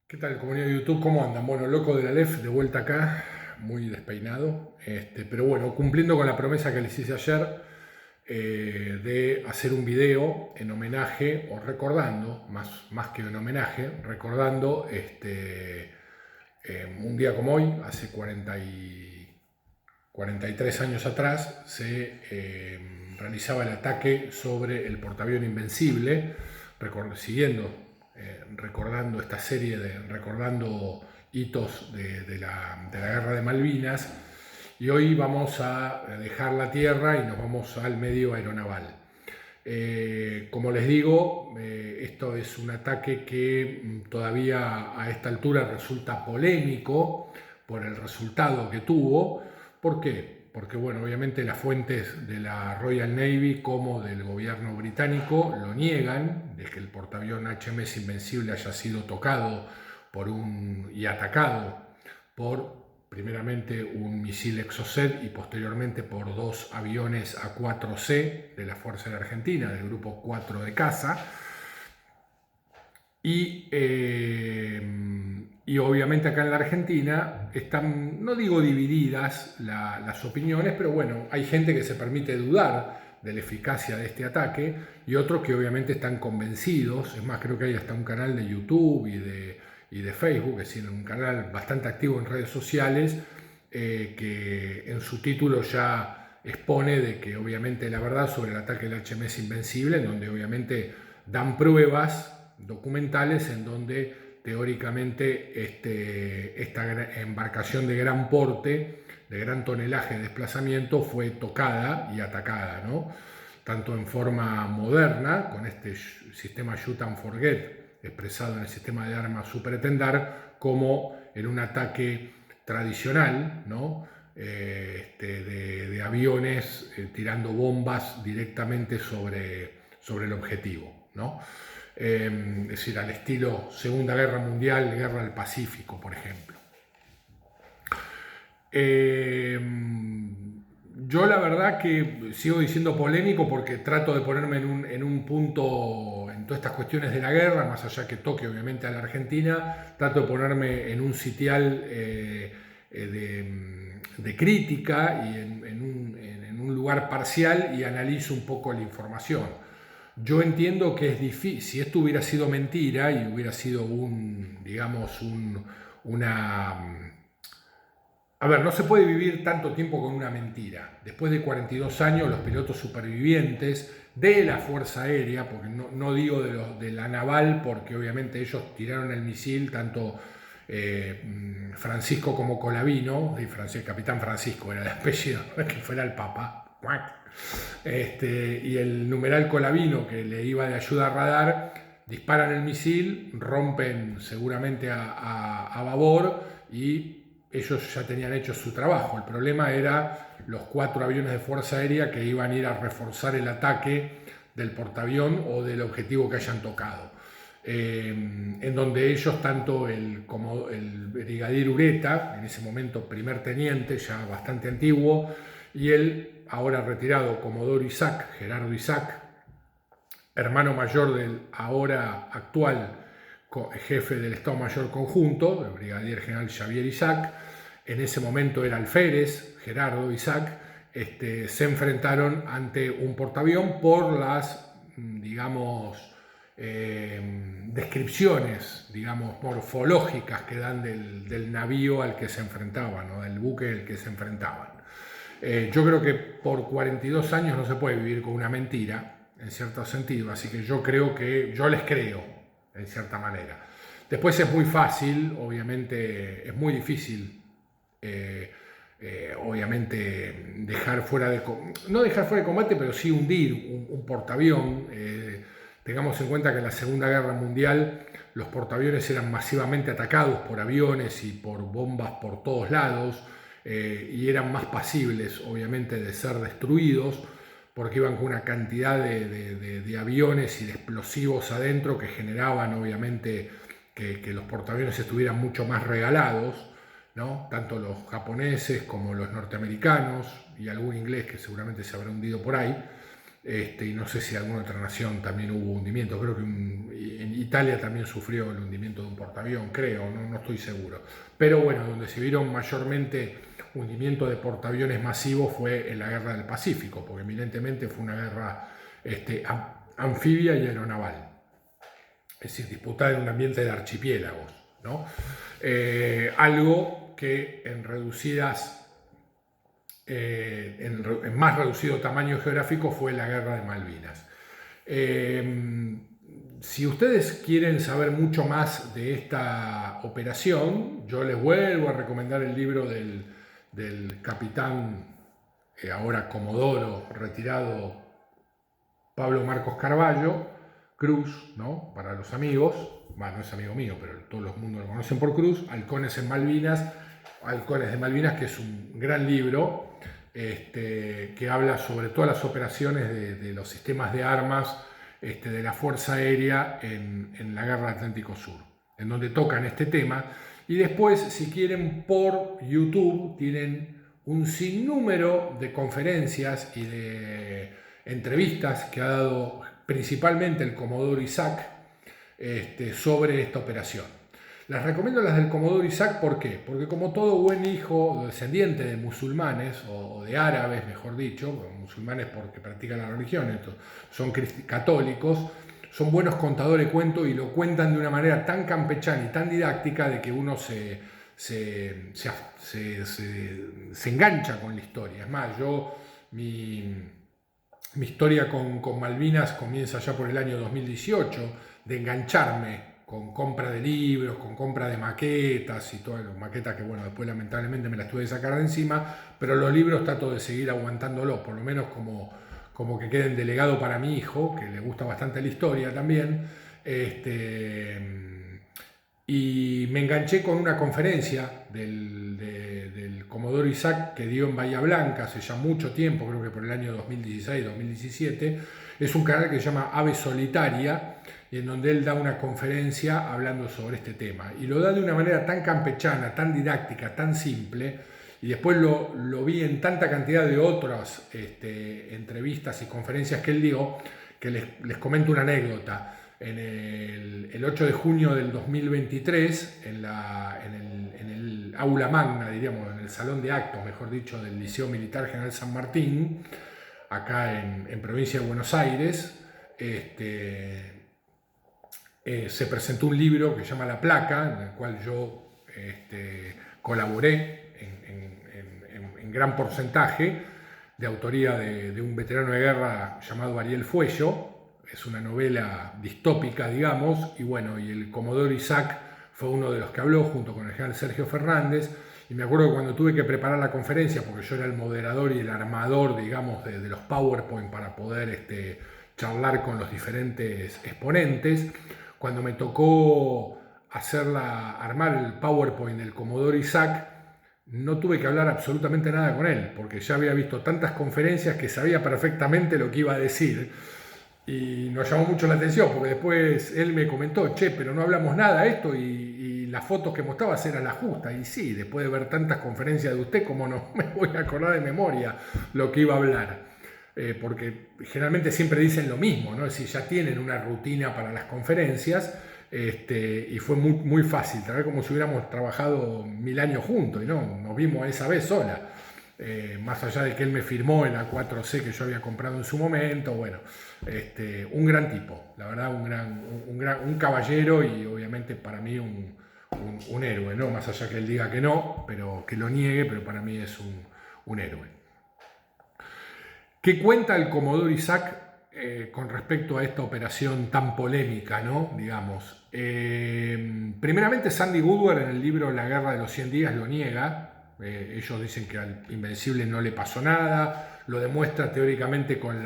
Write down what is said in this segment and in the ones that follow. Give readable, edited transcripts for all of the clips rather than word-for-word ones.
¿Qué tal, comunidad de YouTube? ¿Cómo andan? Bueno, loco de la LEF, de vuelta acá, muy despeinado. Pero bueno, cumpliendo con la promesa que les hice ayer de hacer un video en homenaje, o recordando, más que en homenaje, recordando un día como hoy, hace 43 años atrás, se realizaba el ataque sobre el portaaviones Invencible, recordando esta serie recordando hitos de la guerra de Malvinas. Y hoy vamos a dejar la tierra y nos vamos al medio aeronaval. Como les digo, esto es un ataque que todavía a esta altura resulta polémico por el resultado que tuvo. ¿Por qué? Porque, bueno, obviamente las fuentes de la Royal Navy como del gobierno británico lo niegan, de que el portaaviones HMS Invencible haya sido tocado y atacado por primeramente un misil Exocet y posteriormente por dos aviones A4C de la Fuerza Aérea Argentina, del Grupo 4 de caza. Y obviamente acá en la Argentina están, no digo divididas las opiniones, pero bueno, hay gente que se permite dudar de la eficacia de este ataque y otros que obviamente están convencidos. Es más, creo que hay hasta un canal de YouTube y de Facebook, es decir, un canal bastante activo en redes sociales, que en su título ya expone de que obviamente la verdad sobre el ataque del HMS Invencible, en donde obviamente dan pruebas documentales en donde teóricamente esta embarcación de gran porte, de gran tonelaje de desplazamiento, fue tocada y atacada, ¿no? Tanto en forma moderna, con este sistema Shoot and Forget, expresado en el sistema de armas Super Etendard, como en un ataque tradicional, ¿no? De aviones tirando bombas directamente sobre el objetivo, ¿no? Es decir, al estilo Segunda Guerra Mundial, Guerra del Pacífico, por ejemplo. Yo la verdad que sigo diciendo polémico porque trato de ponerme en un punto en todas estas cuestiones de la guerra, más allá que toque obviamente a la Argentina, trato de ponerme en un sitial de crítica y en un lugar parcial y analizo un poco la información. Yo entiendo que es difícil, si esto hubiera sido mentira y hubiera sido una... A ver, no se puede vivir tanto tiempo con una mentira. Después de 42 años, los pilotos supervivientes de la Fuerza Aérea, porque no digo de la naval, porque obviamente ellos tiraron el misil, tanto Francisco como Colavino, Capitán Francisco era el apellido, que fuera el Papa, y el numeral Colavino, que le iba de ayuda a radar, disparan el misil, rompen seguramente a babor y ellos ya tenían hecho su trabajo. El problema era los 4 aviones de Fuerza Aérea que iban a ir a reforzar el ataque del portaavión o del objetivo que hayan tocado. En donde ellos, tanto como el brigadier Ureta, en ese momento primer teniente, ya bastante antiguo, y el ahora retirado comodoro Isaac, Gerardo Isaac, hermano mayor del ahora actual jefe del Estado Mayor Conjunto, el brigadier general Xavier Isaac, en ese momento era alférez, Gerardo Isaac, se enfrentaron ante un portaavión por las, digamos, descripciones, digamos, morfológicas que dan del navío al que se enfrentaban, ¿no? Del buque al que se enfrentaban. Yo creo que por 42 años no se puede vivir con una mentira, en cierto sentido, así que yo les creo, en cierta manera. Después es muy fácil, obviamente, es muy difícil, obviamente, no dejar fuera de combate, pero sí hundir un portaavión. Tengamos en cuenta que en la Segunda Guerra Mundial los portaaviones eran masivamente atacados por aviones y por bombas por todos lados, y eran más pasibles, obviamente, de ser destruidos, porque iban con una cantidad de aviones y de explosivos adentro que generaban obviamente que los portaaviones estuvieran mucho más regalados, ¿no? Tanto los japoneses como los norteamericanos y algún inglés que seguramente se habrá hundido por ahí. y no sé si en alguna otra nación también hubo hundimiento, creo que en Italia también sufrió el hundimiento de un portaavión, creo, no estoy seguro. Pero bueno, donde se vieron mayormente hundimiento de portaaviones masivos fue en la guerra del Pacífico, porque eminentemente fue una guerra anfibia y aeronaval, es decir, disputada en un ambiente de archipiélagos, ¿no? Algo que en reducidas en más reducido tamaño geográfico fue la guerra de Malvinas. Si ustedes quieren saber mucho más de esta operación, yo les vuelvo a recomendar el libro del capitán, ahora comodoro retirado, Pablo Marcos Carballo, Cruz, ¿no? Para los amigos, bueno, no es amigo mío, pero todo el mundo lo conocen por Cruz, Halcones de Malvinas, que es un gran libro que habla sobre todas las operaciones de los sistemas de armas de la Fuerza Aérea en la Guerra del Atlántico Sur, en donde tocan este tema. Y después, si quieren, por YouTube tienen un sinnúmero de conferencias y de entrevistas que ha dado principalmente el Comodoro Isaac sobre esta operación. Les recomiendo las del Comodoro Isaac, ¿por qué? Porque como todo buen hijo o descendiente de musulmanes, o de árabes, mejor dicho, musulmanes porque practican la religión, estos son católicos, son buenos contadores de cuentos y lo cuentan de una manera tan campechana y tan didáctica de que uno se engancha con la historia. Es más, mi historia con Malvinas comienza ya por el año 2018, de engancharme con compra de libros, con compra de maquetas y todas las maquetas que, bueno, después lamentablemente me las tuve que sacar de encima, pero los libros trato de seguir aguantándolos, por lo menos como que queden delegado para mi hijo, que le gusta bastante la historia también. Y me enganché con una conferencia del Comodoro Isaac que dio en Bahía Blanca hace ya mucho tiempo, creo que por el año 2016-2017. Es un canal que se llama Ave Solitaria, y en donde él da una conferencia hablando sobre este tema. Y lo da de una manera tan campechana, tan didáctica, tan simple, y después lo vi en tanta cantidad de otras entrevistas y conferencias que él dio, que les comento una anécdota. El 8 de junio del 2023, en el aula magna, diríamos, en el salón de actos, mejor dicho, del Liceo Militar General San Martín, acá en provincia de Buenos Aires, se presentó un libro que se llama La Placa, en el cual yo colaboré en gran porcentaje, de autoría de un veterano de guerra llamado Ariel Fuello. Es una novela distópica, digamos, y bueno, y el Comodoro Isaac fue uno de los que habló junto con el general Sergio Fernández. Y me acuerdo que cuando tuve que preparar la conferencia, porque yo era el moderador y el armador, digamos, de los PowerPoint para poder charlar con los diferentes exponentes, cuando me tocó armar el PowerPoint del Comodoro Isaac, no tuve que hablar absolutamente nada con él, porque ya había visto tantas conferencias que sabía perfectamente lo que iba a decir. Y nos llamó mucho la atención, porque después él me comentó, che, pero no hablamos nada de esto, y las fotos que mostrabas eran las justas. Y sí, después de ver tantas conferencias de usted, como no me voy a acordar de memoria lo que iba a hablar. Porque generalmente siempre dicen lo mismo, ¿no? Es decir, ya tienen una rutina para las conferencias, y fue muy, muy fácil, tal vez como si hubiéramos trabajado 1000 años juntos, y no, nos vimos esa vez sola. Más allá de que él me firmó en la 4C que yo había comprado en su momento, bueno, un gran tipo, la verdad, un caballero, y obviamente para mí un héroe, ¿no? Más allá que él diga que no, pero que lo niegue, pero para mí es un héroe. ¿Qué cuenta el Comodoro Isaac con respecto a esta operación tan polémica, ¿no? Digamos. Primeramente, Sandy Woodward en el libro La Guerra de los 100 Días lo niega. Ellos dicen que al Invencible no le pasó nada, lo demuestra teóricamente con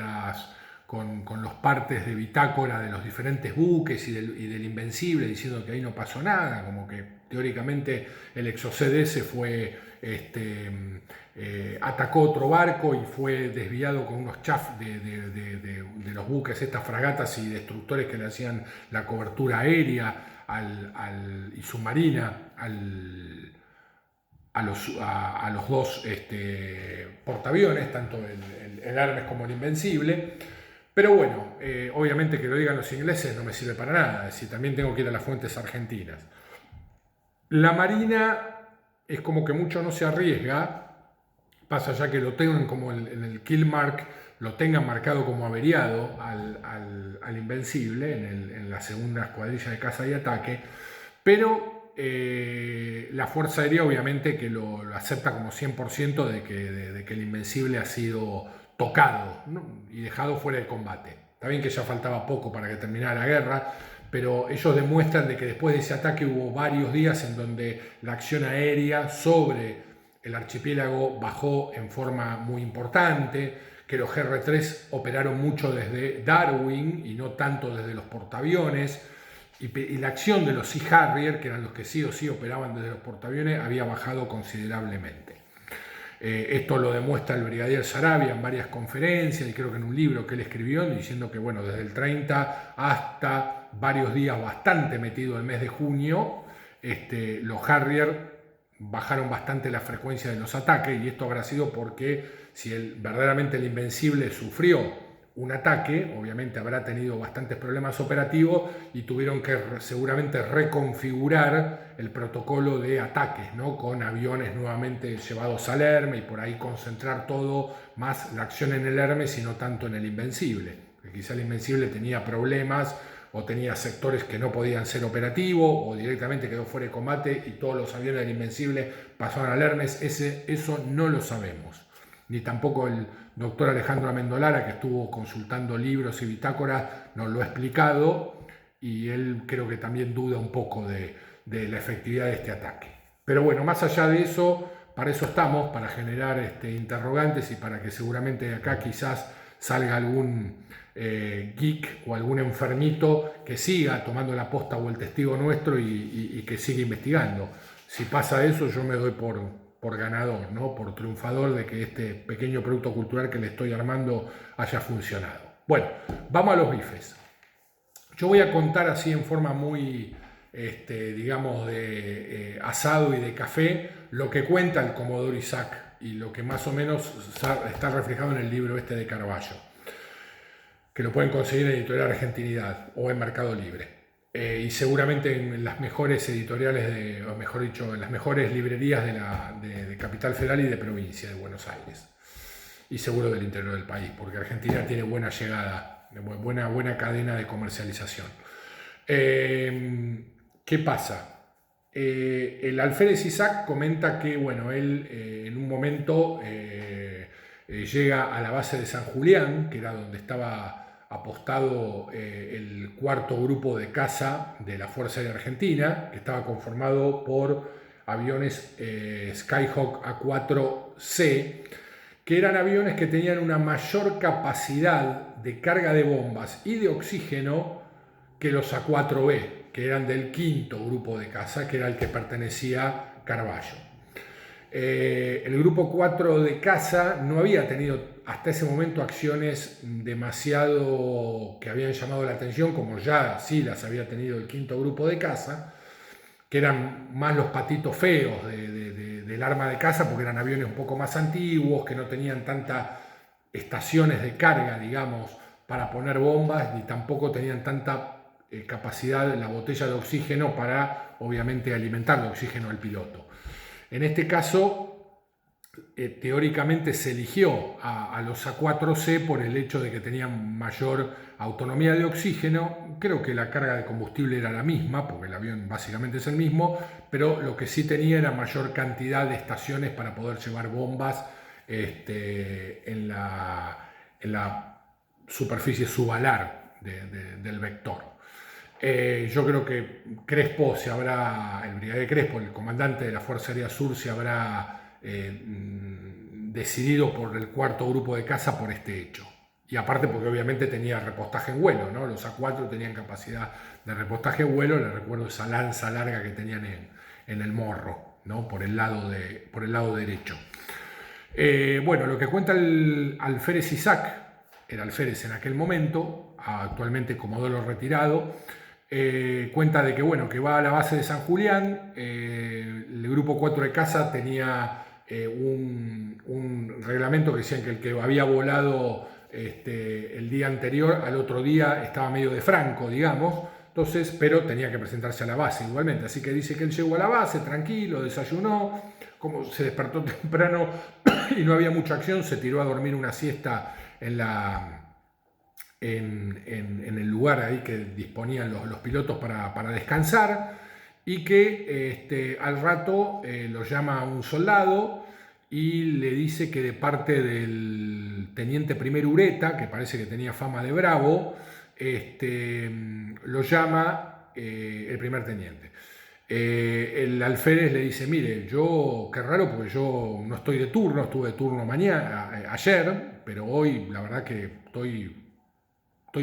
los partes de bitácora de los diferentes buques y del Invencible, diciendo que ahí no pasó nada, como que teóricamente el ExoCDS atacó otro barco y fue desviado con unos chafs de los buques, estas fragatas y destructores que le hacían la cobertura aérea y submarina a los dos portaaviones, tanto el Hermes como el Invencible. Pero bueno, obviamente que lo digan los ingleses no me sirve para nada, es decir, también tengo que ir a las fuentes argentinas. La Marina es como que mucho no se arriesga, pasa ya que lo tengan como en el kill mark, lo tengan marcado como averiado al Invencible en la segunda escuadrilla de caza y ataque, pero la Fuerza Aérea obviamente que lo acepta como 100% de que el Invencible ha sido tocado, ¿no? Y dejado fuera de combate. Está bien que ya faltaba poco para que terminara la guerra, pero ellos demuestran de que después de ese ataque hubo varios días en donde la acción aérea sobre el archipiélago bajó en forma muy importante, que los GR-3 operaron mucho desde Darwin y no tanto desde los portaaviones, y la acción de los Sea Harrier, que eran los que sí o sí operaban desde los portaaviones, había bajado considerablemente. Esto lo demuestra el brigadier Sarabia en varias conferencias y creo que en un libro que él escribió diciendo que bueno, desde el 30 hasta varios días bastante metido el mes de junio, los Harrier bajaron bastante la frecuencia de los ataques y esto habrá sido porque si verdaderamente el Invencible sufrió un ataque, obviamente habrá tenido bastantes problemas operativos y tuvieron que seguramente reconfigurar el protocolo de ataques, ¿no? Con aviones nuevamente llevados al Hermes y por ahí concentrar todo más la acción en el Hermes y no tanto en el Invencible. Porque quizá el Invencible tenía problemas o tenía sectores que no podían ser operativos o directamente quedó fuera de combate y todos los aviones del Invencible pasaron al Hermes. Eso no lo sabemos. Ni tampoco el doctor Alejandro Amendolara, que estuvo consultando libros y bitácoras, nos lo ha explicado y él creo que también duda un poco de la efectividad de este ataque. Pero bueno, más allá de eso, para eso estamos, para generar interrogantes y para que seguramente de acá quizás salga algún geek o algún enfermito que siga tomando la posta o el testigo nuestro y que siga investigando. Si pasa eso, yo me doy por ganador, ¿no? Por triunfador de que este pequeño producto cultural que le estoy armando haya funcionado. Bueno, vamos a los bifes. Yo voy a contar así en forma muy, digamos, de asado y de café, lo que cuenta el Comodoro Isaac y lo que más o menos está reflejado en el libro de Carballo, que lo pueden conseguir en Editorial Argentinidad o en Mercado Libre. Y seguramente en las mejores editoriales, o mejor dicho, en las mejores librerías de Capital Federal y de provincia de Buenos Aires. Y seguro del interior del país, porque Argentina tiene buena llegada, buena cadena de comercialización. ¿Qué pasa? El alférez Isaac comenta que, bueno, él en un momento llega a la base de San Julián, que era donde estaba apostado el cuarto grupo de caza de la Fuerza Aérea Argentina, que estaba conformado por aviones Skyhawk A4C, que eran aviones que tenían una mayor capacidad de carga de bombas y de oxígeno que los A4B, que eran del quinto grupo de caza, que era el que pertenecía a Carballo. El grupo 4 de caza no había tenido hasta ese momento acciones demasiado que habían llamado la atención, como ya sí las había tenido el quinto grupo de caza, que eran más los patitos feos del arma de caza, porque eran aviones un poco más antiguos, que no tenían tantas estaciones de carga, digamos, para poner bombas, ni tampoco tenían tanta capacidad en la botella de oxígeno para, obviamente, alimentar de oxígeno al piloto. En este caso, teóricamente se eligió a los A4C por el hecho de que tenían mayor autonomía de oxígeno. Creo que la carga de combustible era la misma, porque el avión básicamente es el mismo, pero lo que sí tenía era mayor cantidad de estaciones para poder llevar bombas en la superficie subalar del vector. Yo creo que Crespo el brigadier Crespo, el comandante de la Fuerza Aérea Sur, se habrá decidido por el cuarto grupo de caza por este hecho. Y aparte porque obviamente tenía repostaje en vuelo, ¿no? Los A4 tenían capacidad de repostaje en vuelo, les recuerdo esa lanza larga que tenían en el morro, ¿no? Por el lado derecho. Bueno, lo que cuenta el alférez Isaac, el alférez en aquel momento, actualmente comodoro retirado, cuenta de que, bueno, que va a la base de San Julián. El grupo 4 de caza tenía un reglamento que decían que el que había volado el día anterior, al otro día estaba medio de franco, digamos, entonces, pero tenía que presentarse a la base igualmente, así que dice que él llegó a la base tranquilo, desayunó, como se despertó temprano y no había mucha acción, se tiró a dormir una siesta en el lugar ahí que disponían los pilotos para descansar, y que al rato lo llama un soldado y le dice que de parte del teniente primer Ureta, que parece que tenía fama de bravo, lo llama el primer teniente. El alférez le dice, mire, yo, qué raro, porque yo no estoy de turno, estuve de turno ayer, pero hoy la verdad que estoy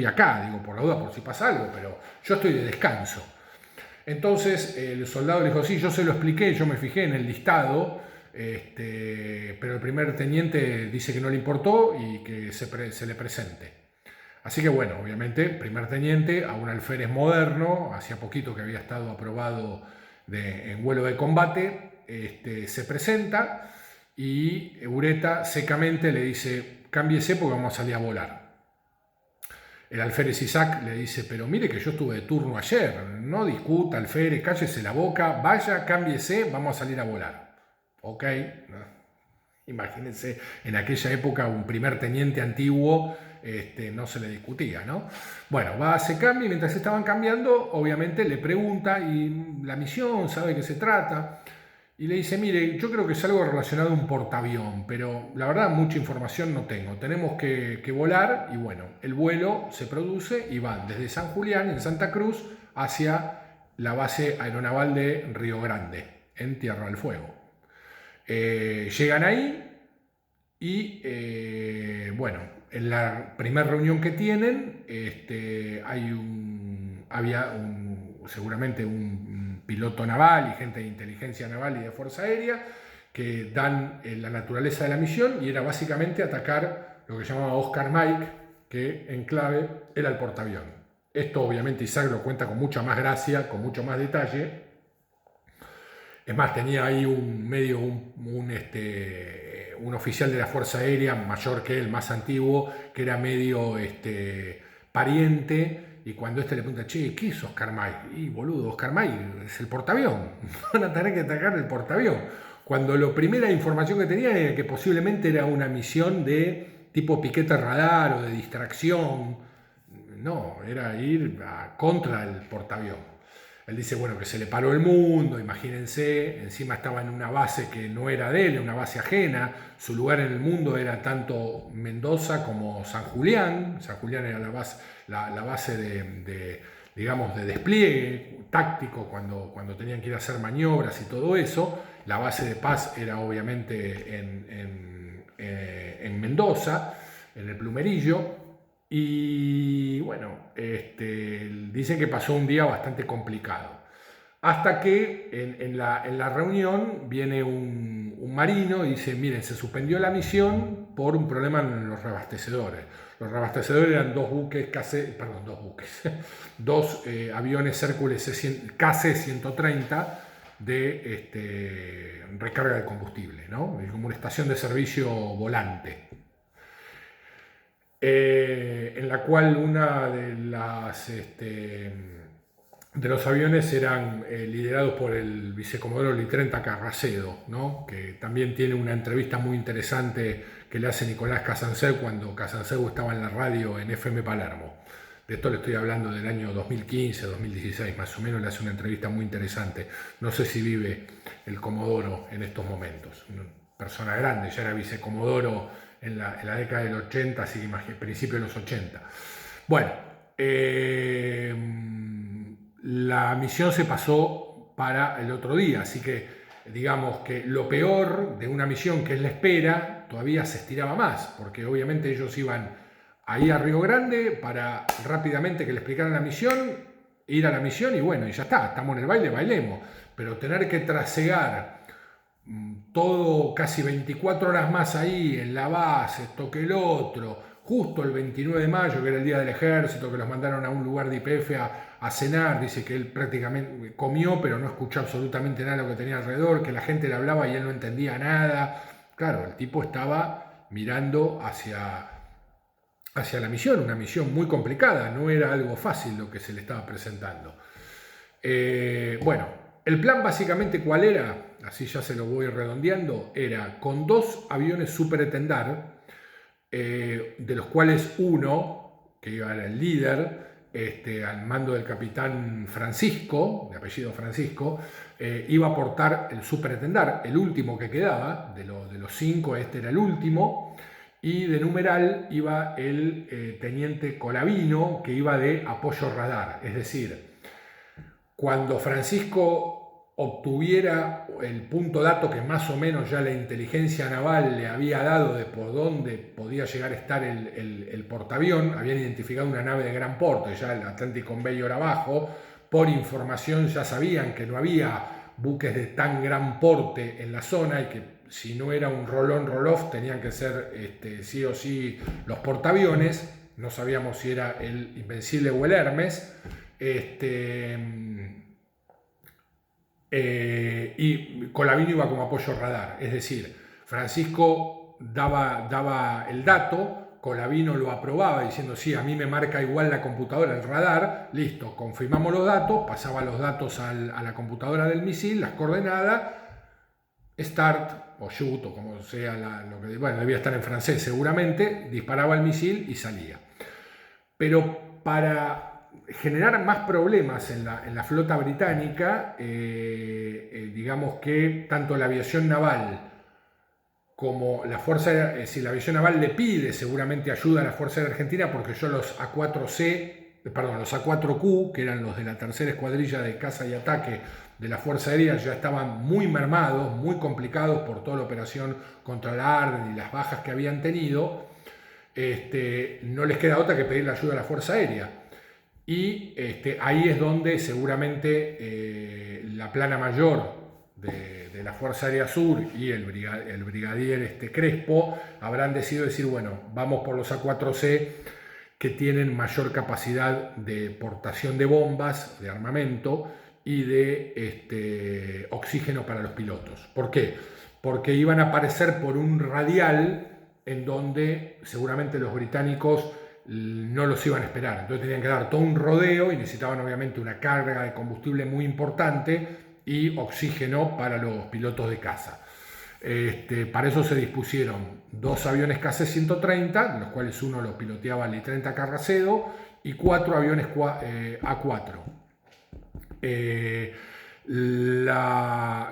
acá, digo, por la duda, por si pasa algo, pero yo estoy de descanso. Entonces el soldado le dijo, sí, yo se lo expliqué, yo me fijé en el listado, pero el primer teniente dice que no le importó y que se le presente. Así que bueno, obviamente, primer teniente, a un alférez moderno, hacía poquito que había estado aprobado en vuelo de combate, se presenta y Ureta secamente le dice, cámbiese porque vamos a salir a volar. El alférez Isaac le dice, pero mire que yo estuve de turno ayer, no discuta, alférez, cállese la boca, vaya, cámbiese, vamos a salir a volar. Ok, imagínense, en aquella época un primer teniente antiguo no se le discutía, ¿no? Bueno, va, se cambia y mientras estaban cambiando, obviamente le pregunta, ¿y la misión sabe de qué se trata? Y le dice, mire, yo creo que es algo relacionado a un portaavión, pero la verdad mucha información no tengo. Tenemos que volar y bueno, el vuelo se produce y van desde San Julián, en Santa Cruz, hacia la base aeronaval de Río Grande, en Tierra del Fuego. Llegan ahí y bueno, en la primera reunión que tienen había seguramente un piloto naval y gente de inteligencia naval y de fuerza aérea que dan la naturaleza de la misión, y era básicamente atacar lo que llamaba Oscar Mike, que en clave era el portaavión. Esto obviamente Isaac lo cuenta con mucha más gracia, con mucho más detalle. Es más, tenía ahí un oficial de la Fuerza Aérea, mayor que él, más antiguo, que era medio pariente, y cuando le pregunta, che, ¿qué es Oscar Mike? Y boludo, Oscar Mike es el portaavión, van a tener que atacar el portaavión. Cuando la primera información que tenía era que posiblemente era una misión de tipo piquete radar o de distracción. No, era ir contra el portaavión. Él dice, bueno, que se le paró el mundo, imagínense, encima estaba en una base que no era de él, una base ajena, su lugar en el mundo era tanto Mendoza como San Julián. San Julián era la base digamos, de despliegue táctico cuando tenían que ir a hacer maniobras y todo eso. La base de paz era obviamente en Mendoza, en el Plumerillo. Y bueno, dicen que pasó un día bastante complicado. Hasta que en la reunión viene un marino y dice, miren, se suspendió la misión por un problema en los reabastecedores. Los reabastecedores eran dos aviones Hércules KC-130 de recarga de combustible, ¿no? Como una estación de servicio volante. En la cual una de los aviones eran liderados por el vicecomodoro Litrenta Carracedo, ¿no? Que también tiene una entrevista muy interesante que le hace Nicolás Casanseu cuando Casanseu estaba en la radio en FM Palermo. De esto le estoy hablando del año 2015, 2016, más o menos. Le hace una entrevista muy interesante. No sé si vive el comodoro en estos momentos. Una persona grande, ya era vicecomodoro en la década del 80, así que principio de los 80. Bueno, la misión se pasó para el otro día, así que digamos que lo peor de una misión, que es la espera, todavía se estiraba más, porque obviamente ellos iban ahí a Río Grande para rápidamente que le explicaran la misión, ir a la misión y bueno, y ya está, estamos en el baile, bailemos. Pero tener que trasegar todo casi 24 horas más ahí en la base, esto que el otro, justo el 29 de mayo, que era el día del ejército, que los mandaron a un lugar de YPF a cenar, dice que él prácticamente comió, pero no escuchó absolutamente nada de lo que tenía alrededor, que la gente le hablaba y él no entendía nada. Claro, el tipo estaba mirando hacia hacia la misión, una misión muy complicada, no era algo fácil lo que se le estaba presentando. Bueno, el plan básicamente ¿cuál era? Así ya se lo voy redondeando, era con 2 aviones Super Etendard, de los cuales uno, que era el líder, al mando del capitán Francisco, de apellido Francisco, iba a portar el Super Etendard, el último que quedaba, de los 5 este era el último, y de numeral iba el teniente Colavino, que iba de apoyo radar, es decir, cuando Francisco obtuviera el punto dato que más o menos ya la inteligencia naval le había dado de por dónde podía llegar a estar el portaavión, habían identificado una nave de gran porte, ya el Atlantic Conveyor abajo, por información ya sabían que no había buques de tan gran porte en la zona y que si no era un roll-on, roll-off tenían que ser sí o sí los portaaviones, no sabíamos si era el Invencible o el Hermes. Y Colavino iba como apoyo radar, es decir, Francisco daba el dato, Colavino lo aprobaba diciendo sí, a mí me marca igual la computadora, el radar, listo, confirmamos los datos, pasaba los datos a la computadora del misil, las coordenadas, start o shoot o como sea, bueno, debía estar en francés seguramente, disparaba el misil y salía. Pero para generar más problemas en la flota británica, digamos que tanto la aviación naval como la Fuerza, si la aviación naval le pide seguramente ayuda a la Fuerza Aérea Argentina, porque yo los los A4Q, que eran los de la tercera escuadrilla de caza y ataque de la Fuerza Aérea, ya estaban muy mermados, muy complicados por toda la operación contra la Arden y las bajas que habían tenido, no les queda otra que pedir la ayuda a la Fuerza Aérea. Y ahí es donde seguramente la plana mayor de la Fuerza Aérea Sur y el brigadier Crespo habrán decidido decir, bueno, vamos por los A4C que tienen mayor capacidad de portación de bombas, de armamento y de oxígeno para los pilotos. ¿Por qué? Porque iban a aparecer por un radial en donde seguramente los británicos no los iban a esperar. Entonces tenían que dar todo un rodeo y necesitaban obviamente una carga de combustible muy importante y oxígeno para los pilotos de caza. Para eso se dispusieron 2 aviones KC-130, de los cuales uno lo piloteaba el I-30 Carracedo, y 4 aviones A4.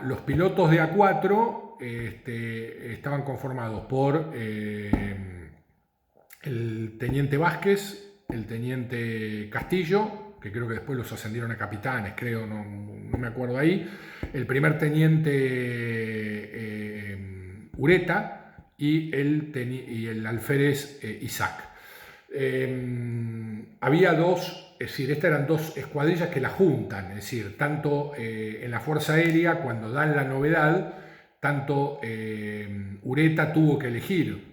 Los pilotos de A4 estaban conformados por el teniente Vázquez, el teniente Castillo, que creo que después los ascendieron a capitanes, creo, no me acuerdo ahí, el primer teniente Ureta y el alférez Isaac. Había 2, es decir, estas eran 2 escuadrillas que la juntan, es decir, tanto en la Fuerza Aérea, cuando dan la novedad, tanto Ureta tuvo que elegir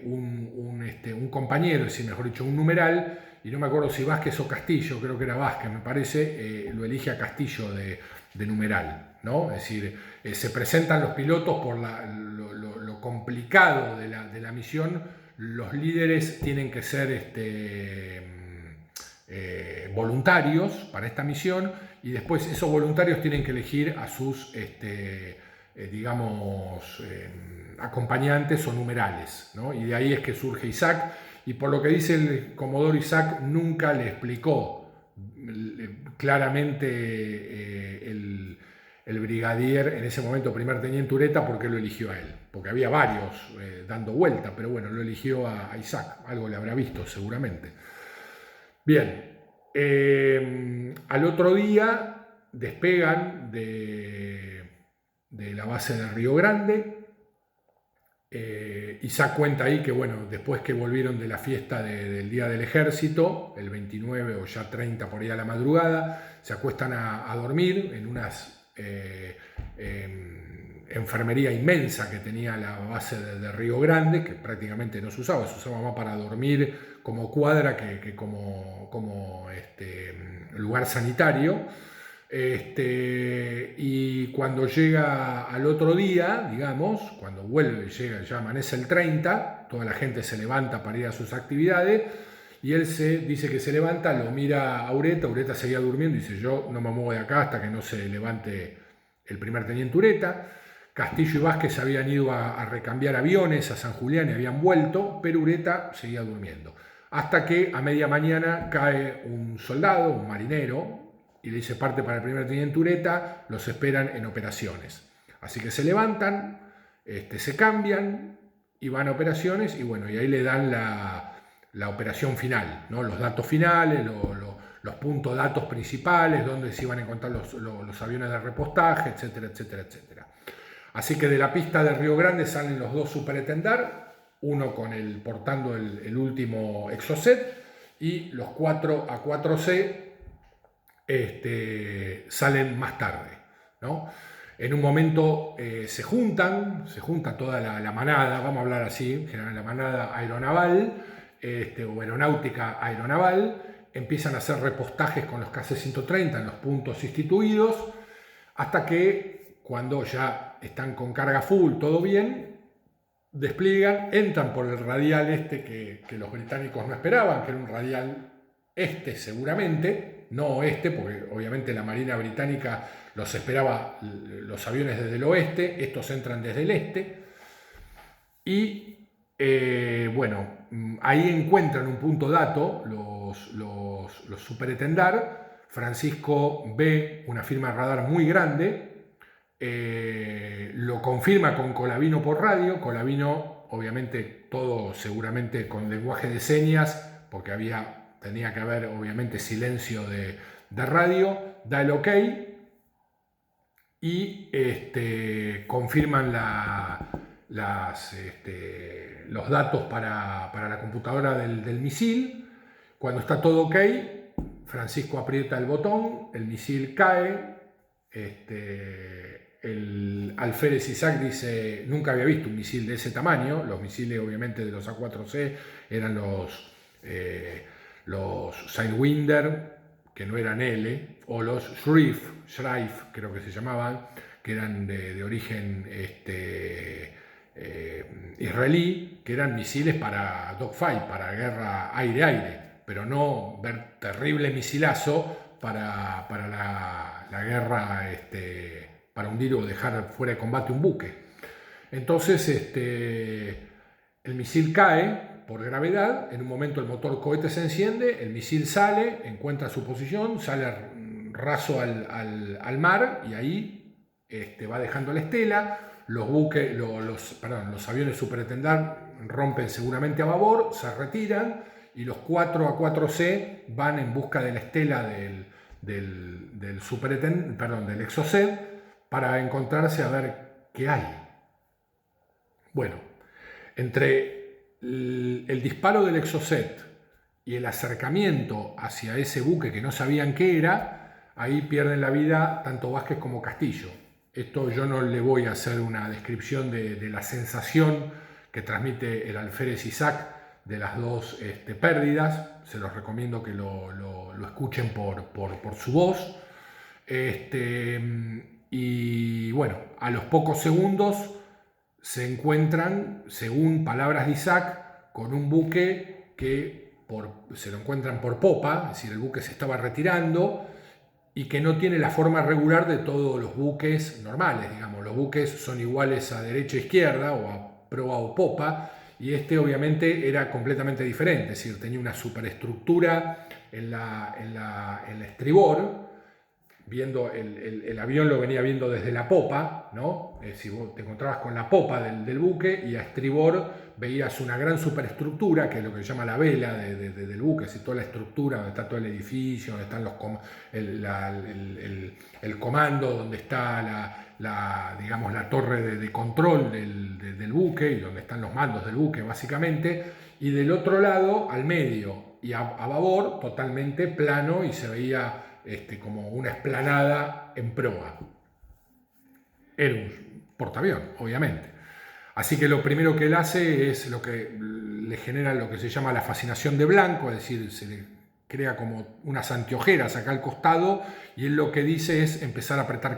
un compañero, es decir, mejor dicho, un numeral, y no me acuerdo si Vázquez o Castillo, creo que era Vázquez, me parece, lo elige a Castillo de numeral, ¿no? Es decir, se presentan los pilotos por lo complicado de la misión, los líderes tienen que ser voluntarios para esta misión y después esos voluntarios tienen que elegir a sus, acompañantes o numerales, ¿no? Y de ahí es que surge Isaac, y por lo que dice el comodoro Isaac, nunca le explicó claramente el brigadier, en ese momento primer teniente Ureta, por qué lo eligió a él, porque había varios dando vuelta, pero bueno, lo eligió a Isaac, algo le habrá visto seguramente. Bien, al otro día despegan de la base de Río Grande. Isaac cuenta ahí que, bueno, después que volvieron de la fiesta del Día del Ejército, el 29 o ya 30 por ahí a la madrugada, se acuestan a dormir en unas enfermería inmensa que tenía la base de Río Grande, que prácticamente no se usaba más para dormir como cuadra que como lugar sanitario. Y cuando llega al otro día, digamos, cuando vuelve, llega, ya amanece el 30, toda la gente se levanta para ir a sus actividades y él dice que se levanta, lo mira a Ureta, Ureta seguía durmiendo y dice: yo no me muevo de acá hasta que no se levante el primer teniente Ureta. Castillo y Vázquez habían ido a recambiar aviones a San Julián y habían vuelto, pero Ureta seguía durmiendo. Hasta que a media mañana cae un soldado, un marinero, y le dice: parte para el primer teniente Ureta, los esperan en operaciones. Así que se levantan, se cambian y van a operaciones, y bueno, y ahí le dan la operación final, ¿no? Los datos finales, los puntos datos principales, donde se iban a encontrar los aviones de repostaje, etcétera, etcétera, etcétera. Así que de la pista de Río Grande salen los dos superetendar, uno portando el último Exocet, y los 4 A4C salen más tarde, ¿no? En un momento se junta toda la manada, vamos a hablar así, la manada aeronaval, o aeronáutica aeronaval, empiezan a hacer repostajes con los KC-130 en los puntos instituidos, hasta que cuando ya están con carga full, todo bien, despliegan, entran por el radial que los británicos no esperaban, que era un radial seguramente, no oeste, porque obviamente la Marina Británica los esperaba los aviones desde el oeste, estos entran desde el este, y bueno, ahí encuentran un punto dato los superetendar. Francisco ve una firma de radar muy grande, lo confirma con Colavino por radio. Colavino, obviamente, todo seguramente con lenguaje de señas, porque tenía que haber obviamente silencio de radio, da el ok y confirman los datos para la computadora del misil. Cuando está todo ok, Francisco aprieta el botón, el misil cae. El alférez Isaac dice: nunca había visto un misil de ese tamaño. Los misiles obviamente de los A4C eran los Sidewinder, que no eran L, o los Shrift creo que se llamaban, que eran de origen israelí, que eran misiles para dogfight, para guerra aire-aire, pero no ver terrible misilazo para la guerra, para hundir o dejar fuera de combate un buque. Entonces el misil cae por gravedad, en un momento el motor cohete se enciende, el misil sale, encuentra su posición, sale raso al mar, y ahí va dejando la estela. Los aviones superetendar rompen seguramente a babor, se retiran, y los 4 A4C van en busca de la estela del Exocet, para encontrarse a ver qué hay. Bueno, entre el disparo del Exocet y el acercamiento hacia ese buque que no sabían qué era, ahí pierden la vida tanto Vázquez como Castillo. Esto yo no le voy a hacer una descripción de la sensación que transmite el alférez Isaac de las dos pérdidas. Se los recomiendo que lo escuchen por su voz. Y bueno, a los pocos segundos se encuentran, según palabras de Isaac, con un buque que se lo encuentran por popa, es decir, el buque se estaba retirando, y que no tiene la forma regular de todos los buques normales, digamos. Los buques son iguales a derecha e izquierda, o a proa o popa, y obviamente era completamente diferente, es decir, tenía una superestructura en la estribor. Viendo el avión lo venía viendo desde la popa, ¿no? Es decir, vos te encontrabas con la popa del buque, y a estribor veías una gran superestructura, que es lo que se llama la vela del buque, es decir, toda la estructura donde está todo el edificio, donde están el comando, donde está digamos, la torre de control del buque, y donde están los mandos del buque básicamente, y del otro lado, al medio y a babor, totalmente plano, y se veía como una explanada en proa. Era un portaavión, obviamente. Así que lo primero que él hace es lo que le genera lo que se llama la fascinación de blanco, es decir, crea como unas anteojeras acá al costado y él lo que dice es empezar a apretar